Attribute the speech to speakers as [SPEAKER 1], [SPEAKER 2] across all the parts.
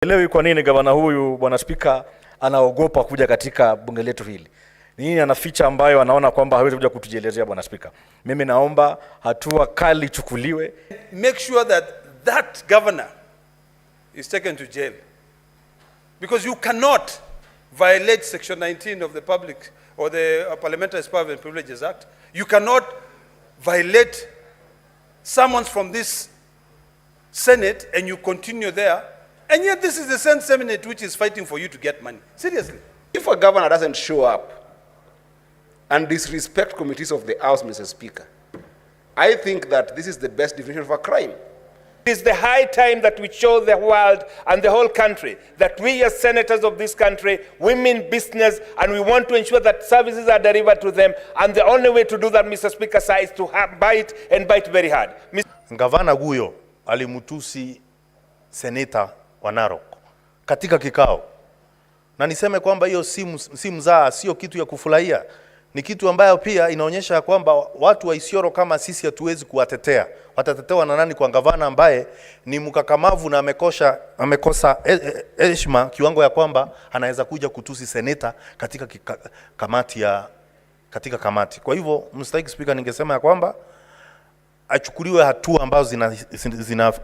[SPEAKER 1] Elewi kwa nini gavana huyu bwana spika anaogopa kuja katika bunge letu hili. Nini anaficha ambayo anaona kwamba hawezi kuja kutujielezea bwana spika. Mimi naomba hatua kali chukuliwe.
[SPEAKER 2] Make sure that that governor is taken to jail. Because you cannot violate section 19 of the public or the Parliamentary Powers and Privileges Act. You cannot violate summons from this Senate and you continue there. And yet this is the same Senate which is fighting for you to get money. Seriously.
[SPEAKER 3] If a governor doesn't show up and disrespect committees of the House, Mr. Speaker, I think that this is the best definition of a crime.
[SPEAKER 4] It is the high time that we show the world and the whole country that we as senators of this country, we mean business and we want to ensure that services are delivered to them. And the only way to do that, Mr. Speaker, sir, is to bite and bite very hard.
[SPEAKER 5] Gavana Guyo alimutusi seneta wa Narok katika kikao, na niseme kwamba hiyo si mzaa, sio kitu ya kufurahia. Ni kitu ambayo pia inaonyesha kwamba watu wa Isiolo kama sisi hatuwezi kuwatetea. Watatetewa na nani kwa gavana ambaye ni mkakamavu na amekosa heshima kiwango ya kwamba anaweza kuja kutusi seneta katika kamati. Kwa hivyo Mr. Speaker, ningesema ya kwamba achukuliwe hatua ambazo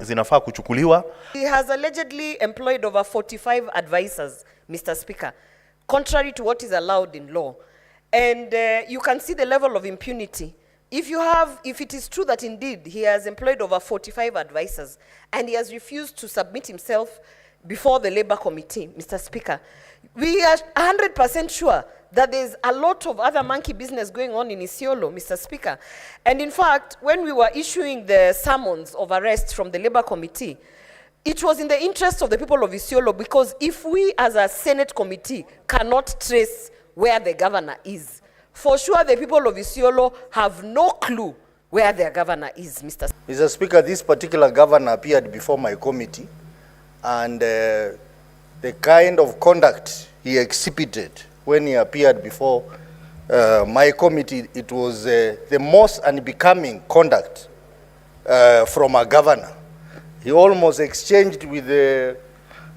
[SPEAKER 5] zinafaa kuchukuliwa.
[SPEAKER 6] He has allegedly employed over 45 advisors, Mr. Speaker, contrary to what is allowed in law. And you can see the level of impunity. If it is true that indeed he has employed over 45 advisors and he has refused to submit himself before the Labour Committee, Mr. Speaker, we are 100% sure that there's a lot of other monkey business going on in Isiolo, Mr. Speaker. And in fact, when we were issuing the summons of arrest from the Labour Committee, it was in the interest of the people of Isiolo, because if we as a Senate committee cannot trace where the governor is, for sure the people of Isiolo have no clue where their governor is, Mr.
[SPEAKER 7] Mr. Speaker, this particular governor appeared before my committee, and the kind of conduct he exhibited when he appeared before my committee, it was the most unbecoming conduct from a governor. He almost exchanged with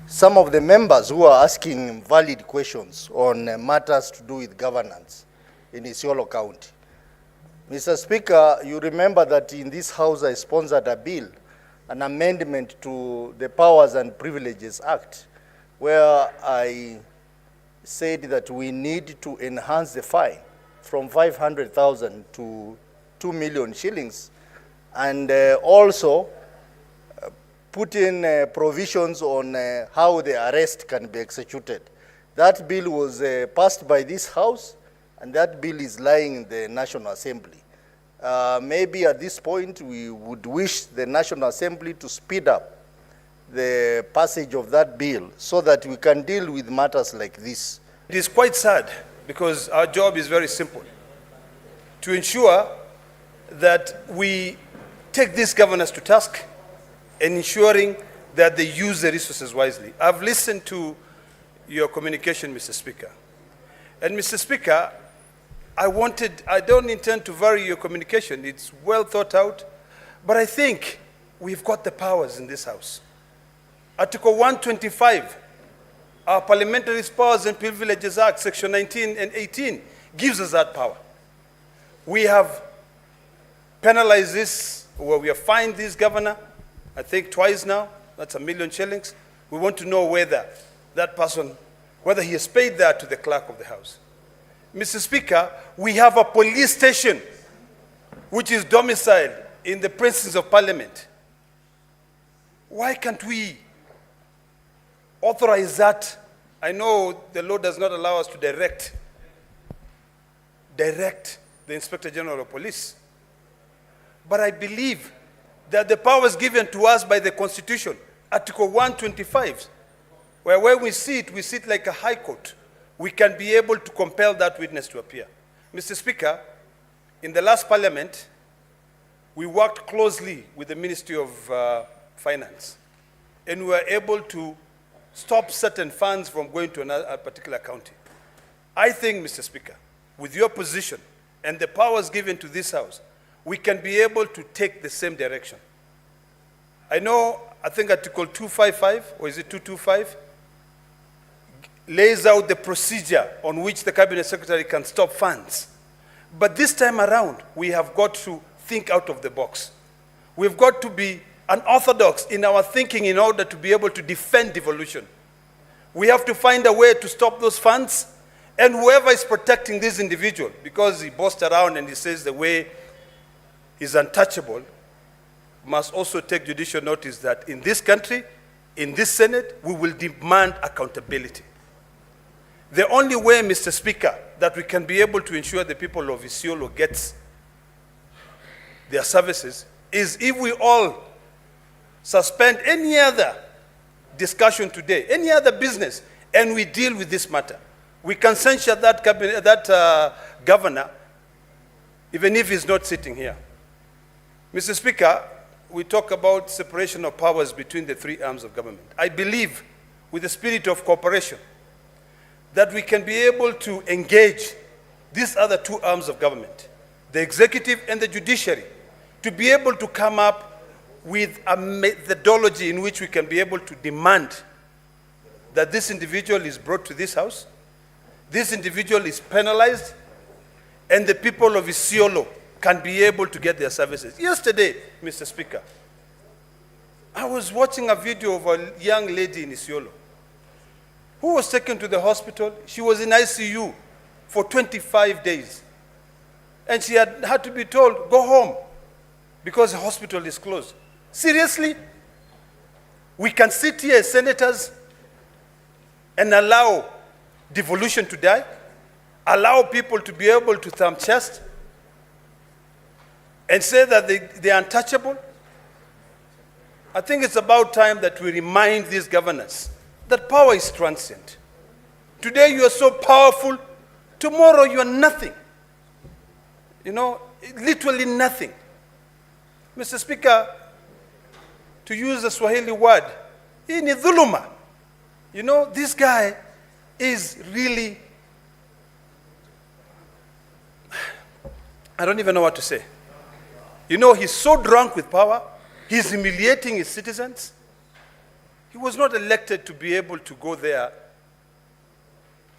[SPEAKER 7] some of the members who are asking valid questions on matters to do with governance in Isiolo County. Mr. Speaker, you remember that in this House I sponsored a bill, an amendment to the Powers and Privileges Act, where I said that we need to enhance the fine from 500,000 to 2 million shillings, and also put in provisions on how the arrest can be executed. That bill was passed by this House, and that bill is lying in the National Assembly. Maybe at this point we would wish the National Assembly to speed up the passage of that bill so that we can deal with matters like this.
[SPEAKER 2] It is quite sad, because our job is very simple: to ensure that we take these governors to task and ensuring that they use the resources wisely. I've listened to your communication, Mr. Speaker. And Mr. Speaker, I don't intend to vary your communication. It's well thought out, but I think we've got the powers in this House. Article 125, our Parliamentary Powers and Privileges Act, Section 19 and 18, gives us that power. We have penalized this, or we have fined this governor, I think twice now. That's 1 million shillings. We want to know whether that person, whether he has paid that to the clerk of the House. Mr. Speaker, we have a police station which is domiciled in the presence of Parliament. Why can't we authorize that? I know the law does not allow us to direct the Inspector General of Police, but I believe that the powers given to us by the Constitution, Article 125, where when we sit like a high court, we can be able to compel that witness to appear. Mr. Speaker, in the last Parliament, we worked closely with the Ministry of Finance, and we were able to stop certain funds from going to a particular county. I think, Mr. Speaker, with your position and the powers given to this House, we can be able to take the same direction. I know, I think Article 255, or is it 225, lays out the procedure on which the Cabinet Secretary can stop funds. But this time around, we have got to think out of the box. We've got to be unorthodox in our thinking in order to be able to defend devolution. We have to find a way to stop those funds, and whoever is protecting this individual, because he boasts around and he says the way is untouchable, must also take judicial notice that in this country, in this Senate, we will demand accountability. The only way, Mr. Speaker, that we can be able to ensure the people of Isiolo gets their services is if we all suspend any other discussion today, any other business, and we deal with this matter. We can censure that governor, even if he's not sitting here. Mr. Speaker, we talk about separation of powers between the three arms of government. I believe, with the spirit of cooperation, that we can be able to engage these other two arms of government, the executive and the judiciary, to be able to come up with a methodology in which we can be able to demand that this individual is brought to this house, this individual is penalized, and the people of Isiolo can be able to get their services. Yesterday, Mr. Speaker, I was watching a video of a young lady in Isiolo who was taken to the hospital. She was in ICU for 25 days. And she had to be told, go home, because the hospital is closed. Seriously? We can sit here as senators and allow devolution to die? Allow people to be able to thumb chest and say that they are untouchable? I think it's about time that we remind these governors that power is transient. Today you are so powerful, tomorrow you are nothing. You know, literally nothing. Mr. Speaker, to use a Swahili word, hii ni dhuluma. You know, this guy is really, I don't even know what to say. You know, he's so drunk with power, he's humiliating his citizens. He was not elected to be able to go there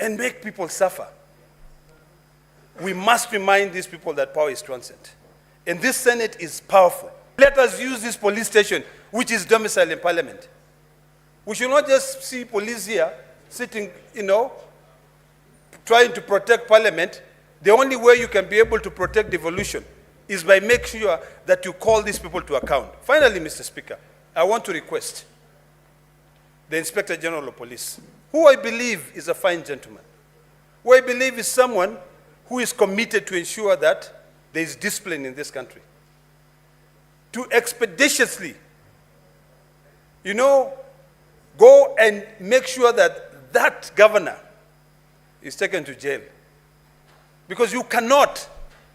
[SPEAKER 2] and make people suffer. We must remind these people that power is transient. And this Senate is powerful. Let us use this police station, which is domiciled in Parliament. We should not just see police here sitting, you know, trying to protect Parliament. The only way you can be able to protect devolution is by making sure that you call these people to account. Finally, Mr. Speaker, I want to request the Inspector General of Police, who I believe is a fine gentleman, who I believe is someone who is committed to ensure that there is discipline in this country, to expeditiously, you know, go and make sure that that governor is taken to jail. Because you cannot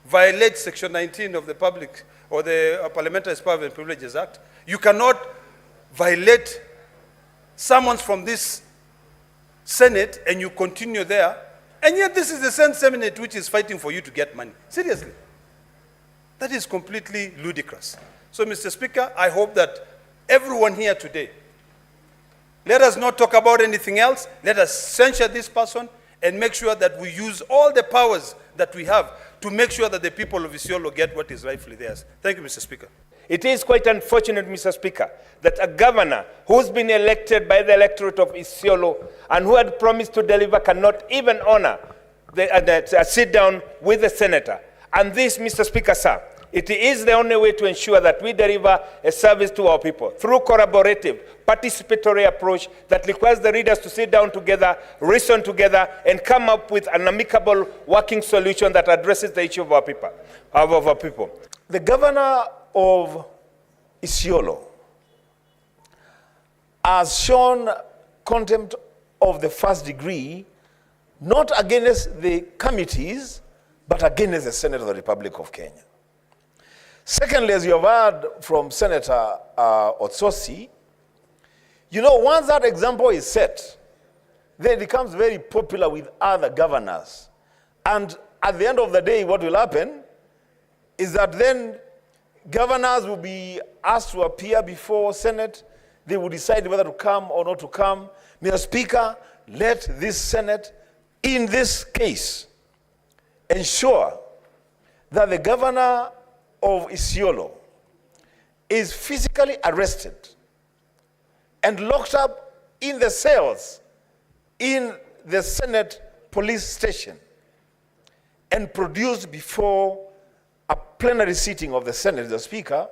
[SPEAKER 2] violate Section 19 of the Public or the Parliamentary Powers and Privileges Act. You cannot violate summons from this Senate and you continue there. And yet this is the same Senate which is fighting for you to get money. Seriously. That is completely ludicrous. So, Mr. Speaker, I hope that everyone here today, let us not talk about anything else. Let us censure this person and make sure that we use all the powers that we have to make sure that the people of Isiolo get what is rightfully theirs. Thank you, Mr. Speaker.
[SPEAKER 4] It is quite unfortunate, Mr. Speaker, that a governor who's been elected by the electorate of Isiolo and who had promised to deliver cannot even honor a sit down with the senator. And this, Mr. Speaker, sir, it is the only way to ensure that we deliver a service to our people through collaborative, participatory approach that requires the leaders to sit down together, reason together, and come up with an amicable working solution that addresses the issue of our people.
[SPEAKER 5] The governor of Isiolo has shown contempt of the first degree, not against the committees, but against the Senate of the Republic of Kenya. Secondly, as you have heard from Senator Otsosi, you know, once that example is set, then it becomes very popular with other governors. And at the end of the day, what will happen is that then
[SPEAKER 8] Governors will be asked to appear before Senate. They will decide whether to come or not to come. Mr. Speaker, let this Senate, in this case, ensure that the governor of Isiolo is physically arrested and locked up in the cells in the Senate police station and produced before a plenary sitting of the Senate, the Speaker,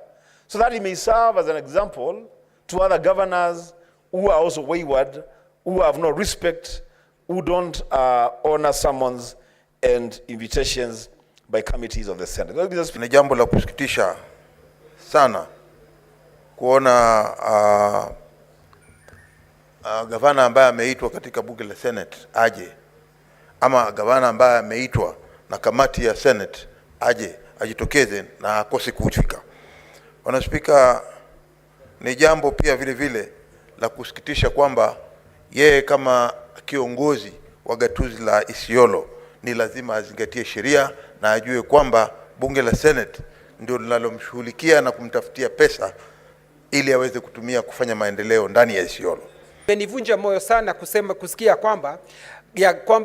[SPEAKER 8] so that he may serve as an example to other governors who are also wayward, who have no respect, who don't honor summons and invitations by committees of the Senate.
[SPEAKER 9] Ni jambo la kusikitisha sana kuona gavana ambaye ameitwa katika bunge la Senate aje, ama gavana ambaye ameitwa na kamati ya Senate aje ajitokeze na akose kufika. Bwana Spika, ni jambo pia vile vile la kusikitisha kwamba yeye kama kiongozi wa gatuzi la Isiolo ni lazima azingatie sheria na ajue kwamba bunge la Senate ndio linalomshughulikia na kumtafutia pesa ili aweze kutumia kufanya maendeleo ndani ya Isiolo.
[SPEAKER 10] Imenivunja moyo sana kusikia kwamba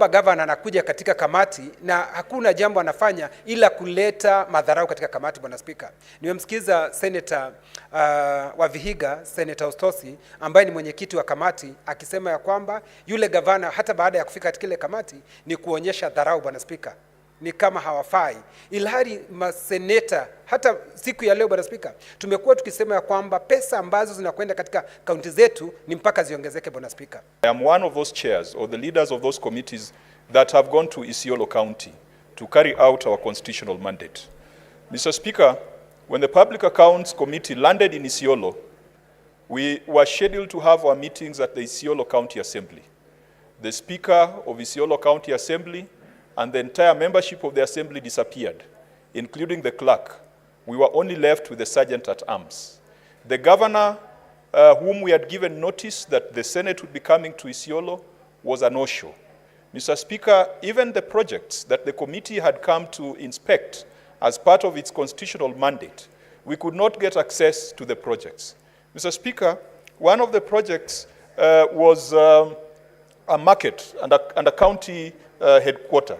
[SPEAKER 10] governor anakuja katika kamati na hakuna jambo anafanya ila kuleta madharau katika kamati. Bwana Spika, nimemsikiza Senator wa Vihiga, Senator Ostosi, ambaye ni mwenyekiti wa kamati, akisema ya kwamba yule governor hata baada ya kufika katika ile kamati ni kuonyesha dharau. Bwana Spika, ni kama hawafai, ilhali maseneta hata siku ya leo Bwana Spika tumekuwa tukisema ya kwamba pesa ambazo zinakwenda katika kaunti zetu ni mpaka ziongezeke. Bwana Spika,
[SPEAKER 11] I am one of those chairs or the leaders of those committees that have gone to Isiolo County to carry out our constitutional mandate. Mr. Speaker, when the Public Accounts Committee landed in Isiolo, we were scheduled to have our meetings at the Isiolo County Assembly. The Speaker of Isiolo County Assembly and the entire membership of the assembly disappeared, including the clerk. We were only left with the sergeant at arms. The governor, whom we had given notice that the Senate would be coming to Isiolo, was a no-show. Mr. Speaker, even the projects that the committee had come to inspect as part of its constitutional mandate, we could not get access to the projects. Mr. Speaker, one of the projects was a market and a county headquarter.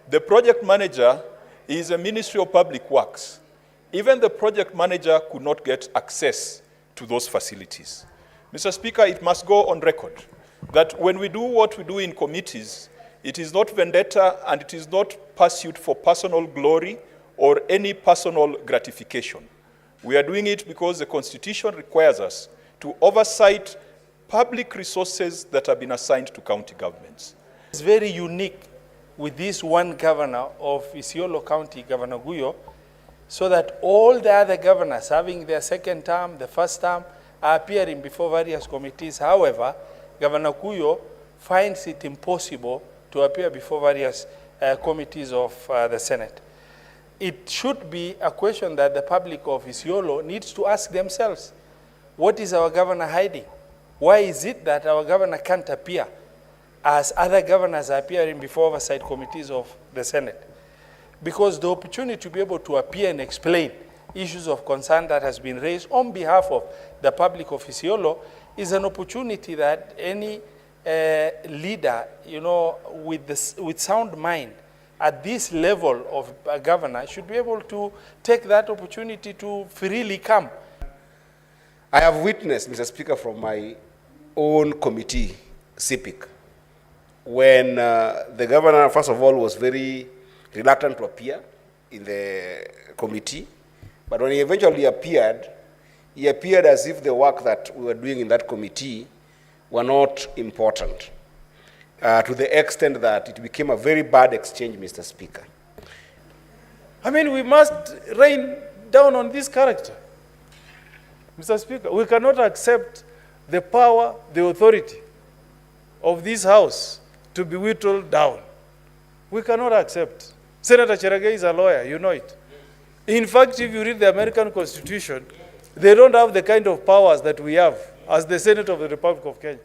[SPEAKER 11] The project manager is a Ministry of Public Works. Even the project manager could not get access to those facilities. Mr. Speaker, it must go on record that when we do what we do in committees, it is not vendetta and it is not pursuit for personal glory or any personal gratification. We are doing it because the Constitution requires us to oversight public resources that have been assigned to county governments.
[SPEAKER 12] It's very unique with this one governor of Isiolo County, Governor Guyo, so that all the other governors having their second term, the first term, are appearing before various committees. However, Governor Guyo finds it impossible to appear before various committees of the Senate. It should be a question that the public of Isiolo needs to ask themselves. What is our governor hiding? Why is it that our governor can't appear as other governors are appearing before oversight committees of the Senate? Because the opportunity to be able to appear and explain issues of concern that has been raised on behalf of the public of Isiolo is an opportunity that any leader, with sound mind at this level of a governor should be able to take that opportunity to freely come.
[SPEAKER 3] I have witnessed, Mr. Speaker, from my own committee, CIPIC, when the governor, first of all, was very reluctant to appear in the committee, but when he eventually appeared, he appeared as if the work that we were doing in that committee were not important, to the extent that it became a very bad exchange, Mr. Speaker.
[SPEAKER 12] I mean, we must rain down on this character. Mr. Speaker, we cannot accept the power, the authority of this House to be whittled down. We cannot accept. Senator Cherargei is a lawyer, you know it. In fact, if you read the American Constitution, they don't have the kind of powers that we have as the Senate of the Republic of Kenya.